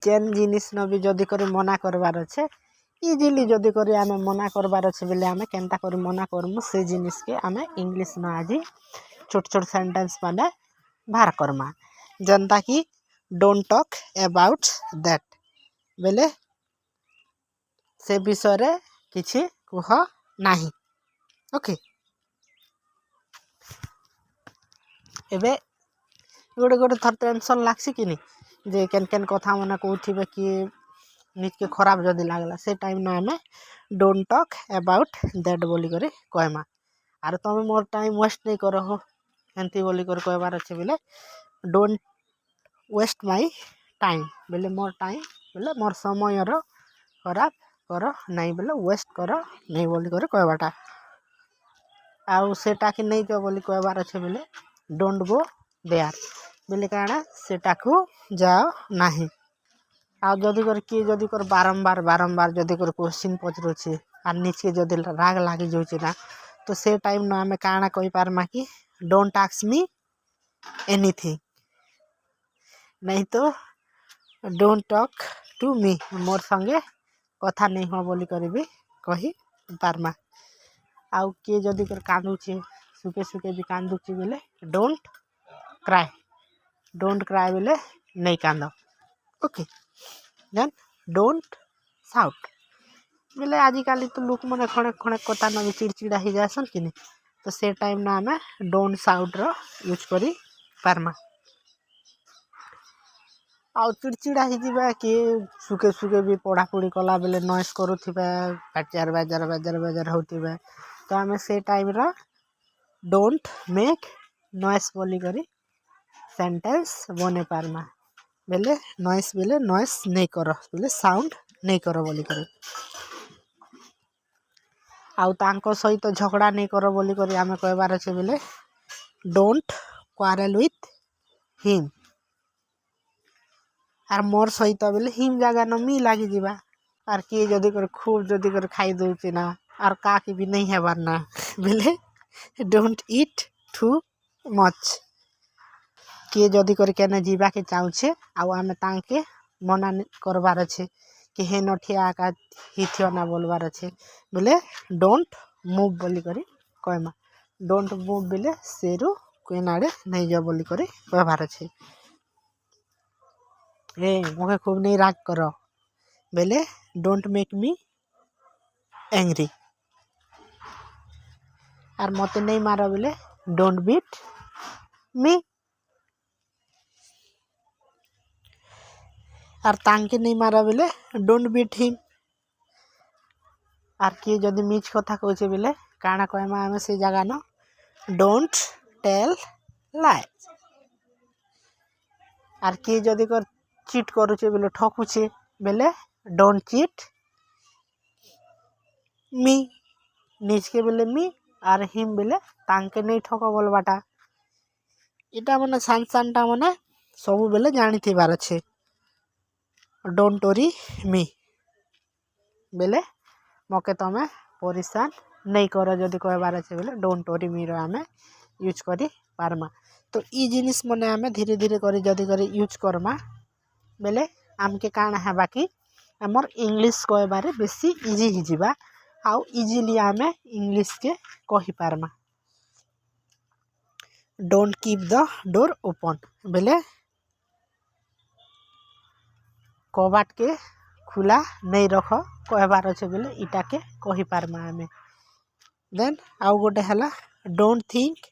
chain जिनिस न भी जदि करी मना करबार अच्छे इजिली जदि करी आमे मना करबार अच्छे बेले आमे केनता करी मना करमु से जिनिस के आमे इंग्लिश न आज छोट छोट सेंटेंस माने बाहर करमा जनता कि डोंट टॉक अबाउट दैट बेले से विषय रे किछि कुह नाही ओके एबे गोटे गोटे थर टेंशन लागसी कि नहीं जे केन केन कथा मना कहूथिबे कि निज के खराब जदि लागला से टाइम न आमे डोंट टॉक अबाउट दैट बोली करे कहमा आर तुम मोर टाइम वेस्ट नहीं करो हो एंती बोली कर कहबार अच्छे बेले डोंट वेस्ट माय टाइम बेले मोर टाइम बेले मोर समय रो खराब कर नहीं बेले वेस्ट कर नहीं बोली कर कहबाटा आउ सेटा कि नहीं जो बोली कहबार अच्छे बेले डोंट गो देयर बेले काना सेटा को जाओ नहीं आ जदि कर किए जदि कर बारंबार बारंबार जदि कर क्वेश्चन पचरुछि आ नीचे जदि राग लागी जाउछि ना तो से टाइम न आमे काना कहि पारमा कि डोंट आस्क मी एनीथिंग नहीं तो डोंट टॉक टू मी मोर संगे कथा नहीं हो बोली करबी कही पारमा आउ किए जदि कर कांदुछि सुके सुके भी कांदुछि बेले डोंट क्राई बेले नहीं कांद ओके देन डोंट साउट बेले आजिकल तो लोक मैंने खड़े खड़े कथा न भी चिड़चिड़ा ही जासन कि नहीं तो से टाइम ना आमे डोंट साउट रो यूज करी पारमा आउ चिड़चिड़ा ही जीवा कि सुके सुके भी पढ़ा पढ़ी कला बेले नॉइस करूथिबे बाजार बाजार बाजार बाजार होथिबे तो आमे से टाइम रो डोंट मेक नॉइस बोली करी सेंटेंस बने पारमा बेले नॉइस नहीं करो बेले साउंड नहीं करो बोली करी आउ तांको सहित झगड़ा नहीं करो बोली करी आमे कहबार अच्छे बेले डोंट क्वारेल विथ हिम आर मोर सहित बेले हिम जगह न मी लागी जीवा आर किए जदि कर खूब जदि कर खाई दउछि ना आर का की भी नहीं हेबार ना बेले डोंट ईट टू मच किए जदि कर केने जीवा के चाहूछे आउ आमे तांके मना करबार अच्छे कि हे न ठिया का हिथियो ना बोलबार अच्छे बोले डोंट मूव बोली करी कहमा डोंट मूव बेले सेरु कोई नाड़े नहीं जा बोली करी कहबार अच्छे ए मोके खूब नहीं राग करो बेले डोंट मेक मी एंग्री आर मते नहीं मारो बेले डोंट बीट मी आर तांके नहीं मारा बेले डोंट बीट हिम आर किए जदि मीच कथा कहछे बेले काना कहमा आमे से जगह न डोंट टेल लाइज आर किए जदि कर चीट करूछे बेले ठकुछे बेले डोंट चीट मी निज के बेले मी आर हिम बेले तांके नहीं ठको बोलबाटा इटा मने सान सानटा मने सबु बेले जानी थिबार अच्छे डोंट वरी मी बेले मके तमे परेशान नहीं करो जदि कहबार अच्छे बेले डोंट वरी मी रो आमे यूज करी पारमा तो ई जिनिस मने आमे धीरे धीरे करी जदि करी यूज करमा बेले आमके काना हेबा कि हमर इंग्लिश कहबारे बेसी इजी ही जिबा आउ इजीली आमे इंग्लिश के कहि पारमा don't keep the door open बेले कबाट के खुला नहीं रख कहबार अच्छे बेले इटा के कहि पारमा आमे देन आउ गोटे हला don't think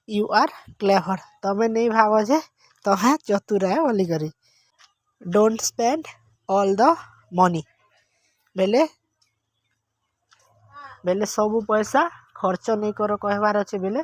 you are clever तमे नहीं भाव जे तमे चतुर है बोली करी don't spend all the money बेले बेले सबु पैसा खर्च नहीं करो कहबार अच्छे बेले